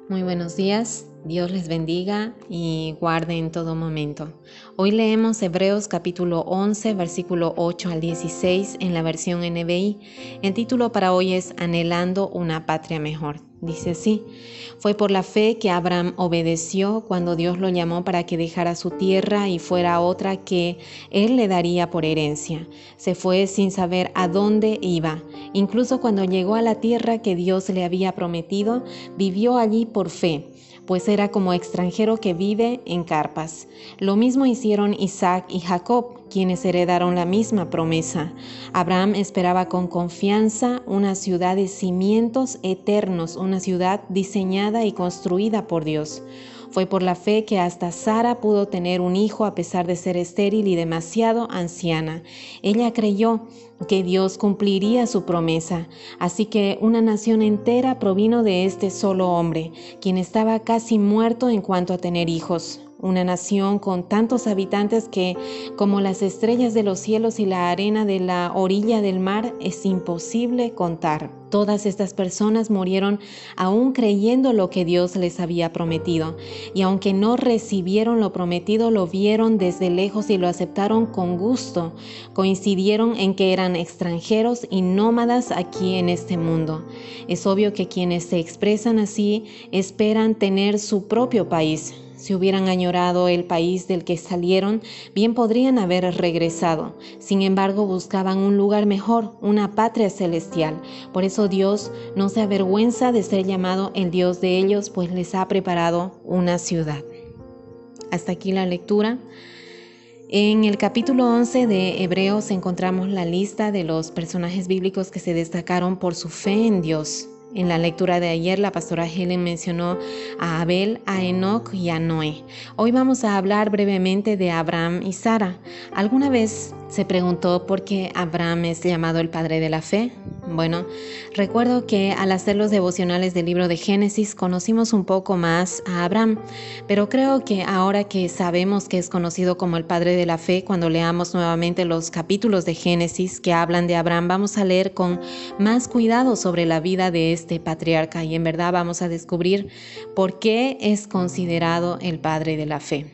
Muy buenos días, Dios les bendiga y guarde en todo momento. Hoy leemos Hebreos capítulo 11, versículo 8 al 16 en la versión NBI. El título para hoy es Anhelando una patria mejor. Dice así: fue por la fe que Abraham obedeció cuando Dios lo llamó para que dejara su tierra y fuera a otra que él le daría por herencia. Se fue sin saber a dónde iba. Incluso cuando llegó a la tierra que Dios le había prometido, vivió allí por fe, pues era como extranjero que vive en carpas. Lo mismo hicieron Isaac y Jacob, quienes heredaron la misma promesa. Abraham esperaba con confianza una ciudad de cimientos eternos, una ciudad diseñada y construida por Dios. Fue por la fe que hasta Sara pudo tener un hijo a pesar de ser estéril y demasiado anciana. Ella creyó que Dios cumpliría su promesa, así que una nación entera provino de este solo hombre, quien estaba casi muerto en cuanto a tener hijos. Una nación con tantos habitantes que, como las estrellas de los cielos y la arena de la orilla del mar, es imposible contar. Todas estas personas murieron aún creyendo lo que Dios les había prometido, y aunque no recibieron lo prometido, lo vieron desde lejos y lo aceptaron con gusto. Coincidieron en que eran extranjeros y nómadas aquí en este mundo. Es obvio que quienes se expresan así esperan tener su propio país. Si hubieran añorado el país del que salieron, bien podrían haber regresado. Sin embargo, buscaban un lugar mejor, una patria celestial. Por eso Dios no se avergüenza de ser llamado el Dios de ellos, pues les ha preparado una ciudad. Hasta aquí la lectura. En el capítulo 11 de Hebreos encontramos la lista de los personajes bíblicos que se destacaron por su fe en Dios. En la lectura de ayer, la pastora Helen mencionó a Abel, a Enoc y a Noé. Hoy vamos a hablar brevemente de Abraham y Sara. ¿Alguna vez se preguntó por qué Abraham es llamado el padre de la fe? Bueno, recuerdo que al hacer los devocionales del libro de Génesis conocimos un poco más a Abraham, pero creo que ahora que sabemos que es conocido como el padre de la fe, cuando leamos nuevamente los capítulos de Génesis que hablan de Abraham, vamos a leer con más cuidado sobre la vida de este patriarca y en verdad vamos a descubrir por qué es considerado el padre de la fe.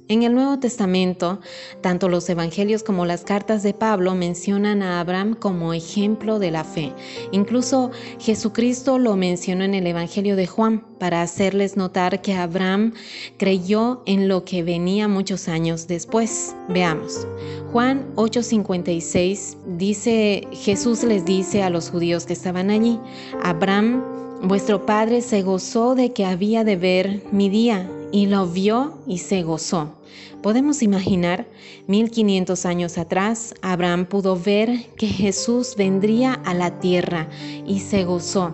En el Nuevo Testamento, tanto los evangelios como las cartas de Pablo mencionan a Abraham como ejemplo de la fe. Incluso Jesucristo lo mencionó en el Evangelio de Juan para hacerles notar que Abraham creyó en lo que venía muchos años después. Veamos. Juan 8:56 dice, Jesús les dice a los judíos que estaban allí: Abraham, vuestro padre, se gozó de que había de ver mi día, y lo vio y se gozó. Podemos imaginar, 1500 años atrás, Abraham pudo ver que Jesús vendría a la tierra y se gozó.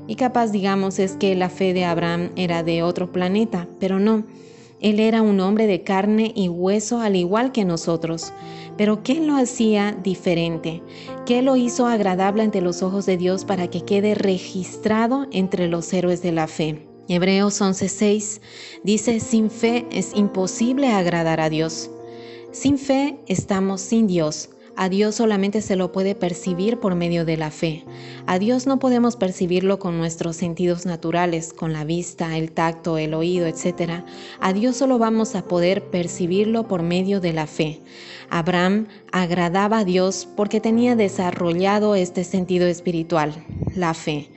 Y capaz digamos es que la fe de Abraham era de otro planeta, pero no. Él era un hombre de carne y hueso al igual que nosotros. Pero ¿qué lo hacía diferente? ¿Qué lo hizo agradable ante los ojos de Dios para que quede registrado entre los héroes de la fe? Hebreos 11:6 dice: sin fe es imposible agradar a Dios. Sin fe estamos sin Dios. A Dios solamente se lo puede percibir por medio de la fe. A Dios no podemos percibirlo con nuestros sentidos naturales, con la vista, el tacto, el oído, etc. A Dios solo vamos a poder percibirlo por medio de la fe. Abraham agradaba a Dios porque tenía desarrollado este sentido espiritual, la fe.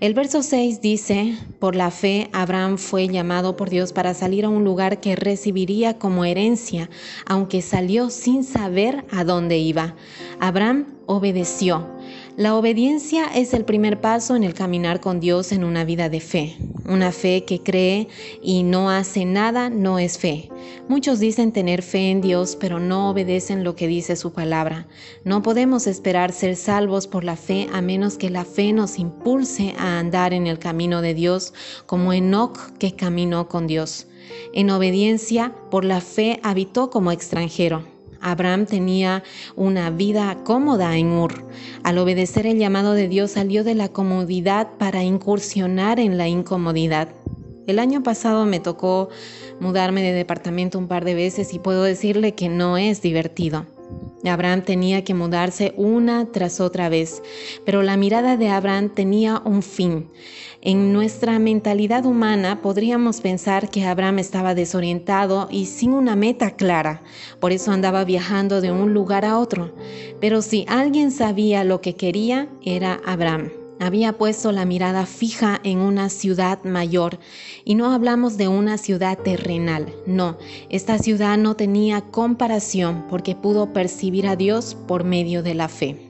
El verso 6 dice: por la fe Abraham fue llamado por Dios para salir a un lugar que recibiría como herencia, aunque salió sin saber a dónde iba. Abraham obedeció. La obediencia es el primer paso en el caminar con Dios en una vida de fe. Una fe que cree y no hace nada no es fe. Muchos dicen tener fe en Dios, pero no obedecen lo que dice su palabra. No podemos esperar ser salvos por la fe a menos que la fe nos impulse a andar en el camino de Dios, como Enoc, que caminó con Dios. En obediencia, por la fe habitó como extranjero. Abraham tenía una vida cómoda en Ur. Al obedecer el llamado de Dios, salió de la comodidad para incursionar en la incomodidad. El año pasado me tocó mudarme de departamento un par de veces y puedo decirle que no es divertido. Abraham tenía que mudarse una tras otra vez, pero la mirada de Abraham tenía un fin. En nuestra mentalidad humana podríamos pensar que Abraham estaba desorientado y sin una meta clara, por eso andaba viajando de un lugar a otro. Pero si alguien sabía lo que quería, era Abraham. Había puesto la mirada fija en una ciudad mayor, y no hablamos de una ciudad terrenal, no, esta ciudad no tenía comparación porque pudo percibir a Dios por medio de la fe.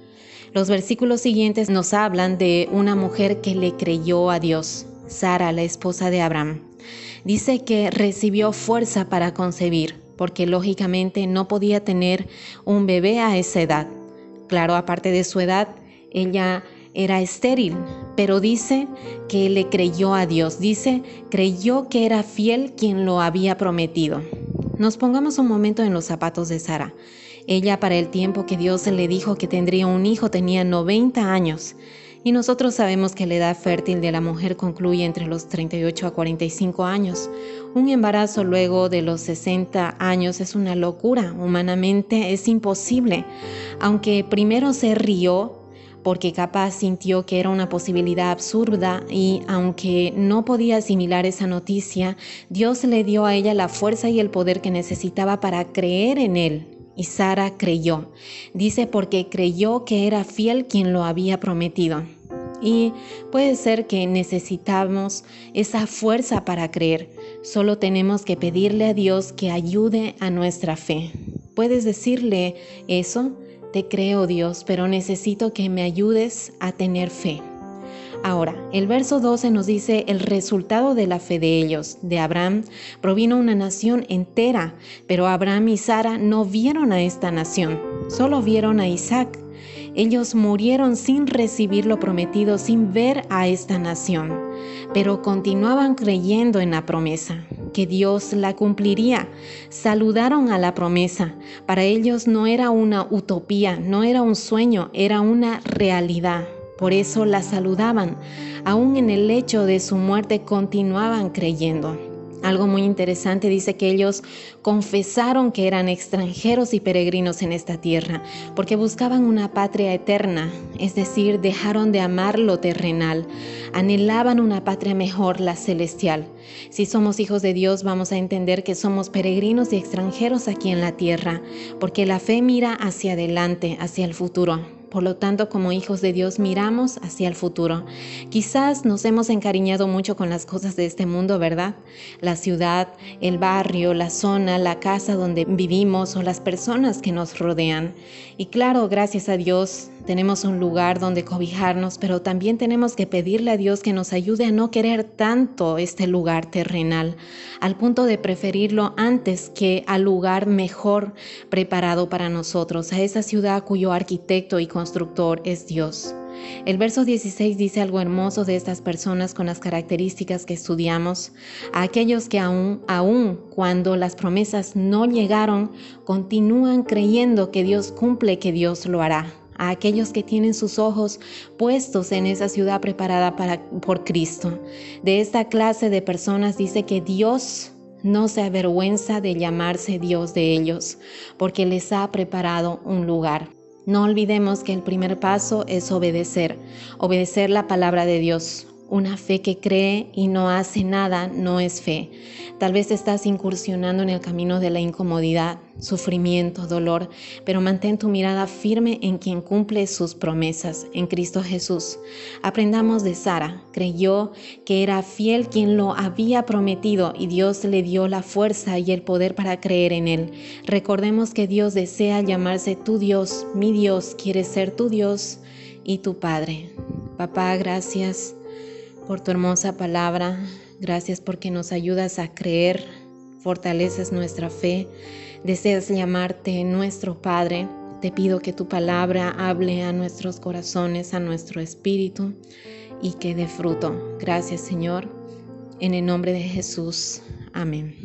Los versículos siguientes nos hablan de una mujer que le creyó a Dios, Sara, la esposa de Abraham. Dice que recibió fuerza para concebir, porque lógicamente no podía tener un bebé a esa edad. Claro, aparte de su edad, ella era estéril, pero dice que le creyó a Dios. Dice, creyó que era fiel quien lo había prometido. Nos pongamos un momento en los zapatos de Sara. Ella, para el tiempo que Dios le dijo que tendría un hijo, tenía 90 años. Y nosotros sabemos que la edad fértil de la mujer concluye entre los 38 a 45 años. Un embarazo luego de los 60 años es una locura. Humanamente es imposible. Aunque primero se rió, porque capaz sintió que era una posibilidad absurda, y aunque no podía asimilar esa noticia, Dios le dio a ella la fuerza y el poder que necesitaba para creer en él. Y Sara creyó. Dice porque creyó que era fiel quien lo había prometido. Y puede ser que necesitamos esa fuerza para creer. Solo tenemos que pedirle a Dios que ayude a nuestra fe. ¿Puedes decirle eso? Te creo, Dios, pero necesito que me ayudes a tener fe. Ahora, el verso 12 nos dice el resultado de la fe de ellos. De Abraham provino una nación entera, pero Abraham y Sara no vieron a esta nación, solo vieron a Isaac. Ellos murieron sin recibir lo prometido, sin ver a esta nación, pero continuaban creyendo en la promesa, que Dios la cumpliría. Saludaron a la promesa. Para ellos no era una utopía, no era un sueño, era una realidad. Por eso la saludaban. Aún en el hecho de su muerte continuaban creyendo. Algo muy interesante dice que ellos confesaron que eran extranjeros y peregrinos en esta tierra, porque buscaban una patria eterna, es decir, dejaron de amar lo terrenal, anhelaban una patria mejor, la celestial. Si somos hijos de Dios, vamos a entender que somos peregrinos y extranjeros aquí en la tierra, porque la fe mira hacia adelante, hacia el futuro. Por lo tanto, como hijos de Dios, miramos hacia el futuro. Quizás nos hemos encariñado mucho con las cosas de este mundo, ¿verdad? La ciudad, el barrio, la zona, la casa donde vivimos o las personas que nos rodean. Y claro, gracias a Dios, tenemos un lugar donde cobijarnos, pero también tenemos que pedirle a Dios que nos ayude a no querer tanto este lugar terrenal, al punto de preferirlo antes que al lugar mejor preparado para nosotros, a esa ciudad cuyo arquitecto y constructor es Dios. El verso 16 dice algo hermoso de estas personas con las características que estudiamos: a aquellos que aún cuando las promesas no llegaron, continúan creyendo que Dios cumple, que Dios lo hará. A aquellos que tienen sus ojos puestos en esa ciudad preparada por Cristo. De esta clase de personas dice que Dios no se avergüenza de llamarse Dios de ellos, porque les ha preparado un lugar. No olvidemos que el primer paso es obedecer la palabra de Dios. Una fe que cree y no hace nada no es fe. Tal vez estás incursionando en el camino de la incomodidad, sufrimiento, dolor, pero mantén tu mirada firme en quien cumple sus promesas, en Cristo Jesús. Aprendamos de Sara. Creyó que era fiel quien lo había prometido y Dios le dio la fuerza y el poder para creer en él. Recordemos que Dios desea llamarse tu Dios. Mi Dios quiere ser tu Dios y tu Padre. Papá, gracias por tu hermosa palabra. Gracias porque nos ayudas a creer, fortaleces nuestra fe, deseas llamarte nuestro Padre. Te pido que tu palabra hable a nuestros corazones, a nuestro espíritu y que dé fruto. Gracias, Señor. En el nombre de Jesús. Amén.